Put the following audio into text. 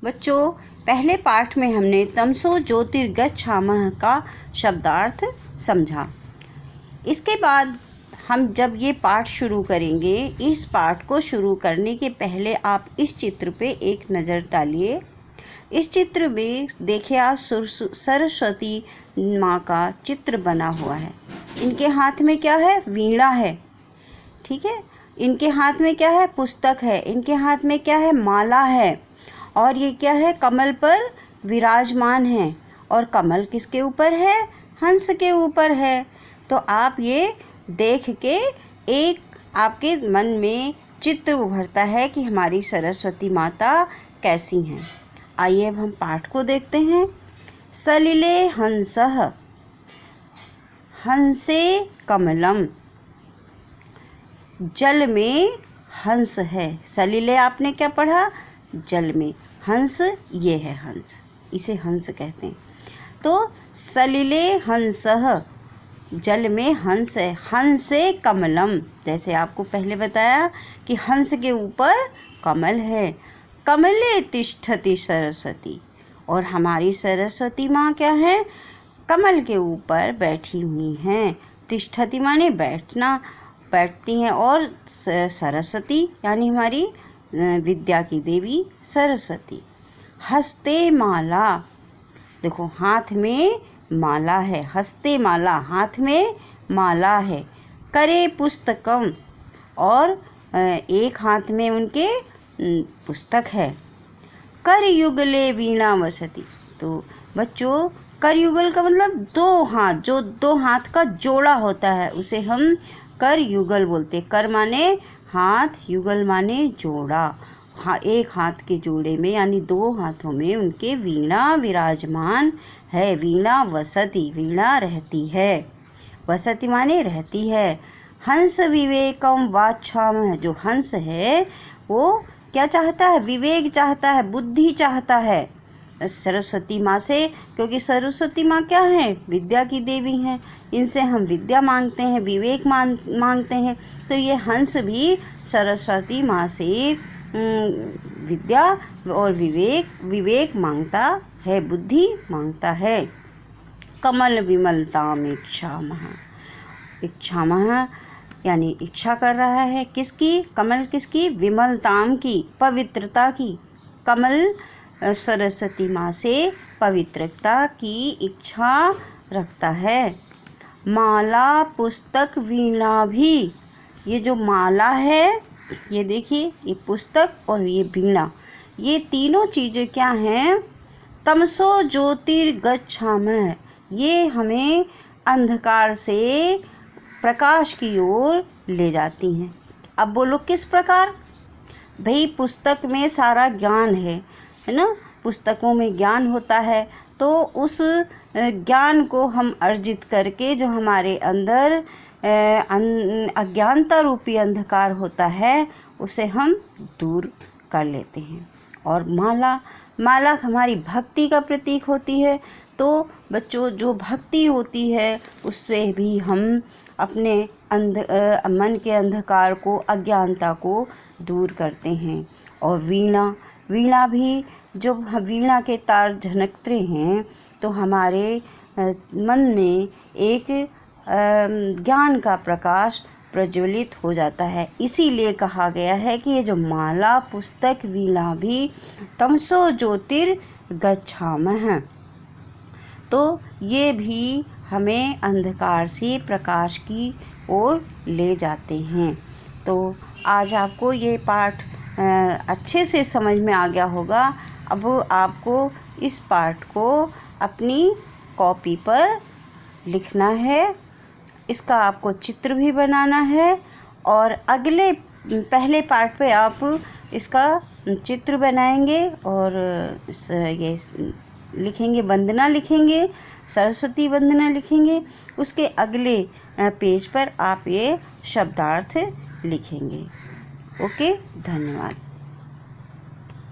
बच्चों, पहले पाठ में हमने तमसो ज्योतिर्गच्छामः का शब्दार्थ समझा। इसके बाद हम जब ये पाठ शुरू करेंगे, इस पाठ को शुरू करने के पहले आप इस चित्र पे एक नज़र डालिए। इस चित्र में देखिए आप सरस्वती माँ का चित्र बना हुआ है। इनके हाथ में क्या है? वीणा है, ठीक है। इनके हाथ में क्या है? पुस्तक है। इनके हाथ में क्या है? माला है। और ये क्या है? कमल पर विराजमान है। और कमल किसके ऊपर है? हंस के ऊपर है। तो आप ये देख के एक आपके मन में चित्र उभरता है कि हमारी सरस्वती माता कैसी हैं। आइए अब हम पाठ को देखते हैं। सलिले हंसः हंसे कमलम, जल में हंस है। सलिले आपने क्या पढ़ा? जल में। हंस, ये है हंस, इसे हंस कहते हैं। तो सलिले हंसः, जल में हंस है। हंसे कमलम, जैसे आपको पहले बताया कि हंस के ऊपर कमल है। कमले तिष्ठति सरस्वती, और हमारी सरस्वती माँ क्या है? कमल के ऊपर बैठी हुई हैं। तिष्ठति माने बैठना, बैठती हैं। और सरस्वती यानी हमारी विद्या की देवी सरस्वती। हस्ते माला, देखो हाथ में माला है। हस्ते माला, हाथ में माला है। करे पुस्तकम, और एक हाथ में उनके पुस्तक है। कर युगले वीणा वसती, तो बच्चों कर युगल का मतलब दो हाथ, जो दो हाथ का जोड़ा होता है उसे हम कर युगल बोलते। कर माने हाथ, युगल माने जोड़ा। हाँ, एक हाथ के जोड़े में यानी दो हाथों में उनके वीणा विराजमान है। वीणा वसती, वीणा रहती है। वसती माने रहती है। हंस विवेकम वाच्छामः, जो हंस है वो क्या चाहता है? विवेक चाहता है, बुद्धि चाहता है सरस्वती माँ से, क्योंकि सरस्वती माँ क्या है? विद्या की देवी हैं। इनसे हम विद्या मांगते हैं, विवेक मांगते हैं। तो ये हंस भी सरस्वती माँ से विद्या और विवेक मांगता है, बुद्धि मांगता है। कमल विमलताम इच्छामः, इच्छामः यानी इच्छा कर रहा है। किसकी? कमल किसकी? विमलताम की, पवित्रता की। कमल सरस्वती माँ से पवित्रता की इच्छा रखता है। माला पुस्तक वीणा भी, ये जो माला है, ये देखिए, ये पुस्तक और ये वीणा, ये तीनों चीज़ें क्या हैं? तमसो ज्योतिर्गच्छामः, ये हमें अंधकार से प्रकाश की ओर ले जाती हैं। अब बोलो किस प्रकार? भाई पुस्तक में सारा ज्ञान है ना, पुस्तकों में ज्ञान होता है। तो उस ज्ञान को हम अर्जित करके जो हमारे अंदर अज्ञानता रूपी अंधकार होता है उसे हम दूर कर लेते हैं। और माला हमारी भक्ति का प्रतीक होती है। तो बच्चों, जो भक्ति होती है उससे भी हम अपने मन के अंधकार को, अज्ञानता को दूर करते हैं। और वीणा भी, जब वीणा के तार झनकते हैं तो हमारे मन में एक ज्ञान का प्रकाश प्रज्वलित हो जाता है। इसीलिए कहा गया है कि ये जो माला पुस्तक वीणा भी तमसो ज्योतिर्गच्छामः, तो ये भी हमें अंधकार से प्रकाश की ओर ले जाते हैं। तो आज आपको ये पाठ अच्छे से समझ में आ गया होगा। अब आपको इस पाठ को अपनी कॉपी पर लिखना है, इसका आपको चित्र भी बनाना है। और पहले पाठ पे आप इसका चित्र बनाएंगे और ये लिखेंगे, वंदना लिखेंगे, सरस्वती वंदना लिखेंगे। उसके अगले पेज पर आप ये शब्दार्थ लिखेंगे। ओके, धन्यवाद।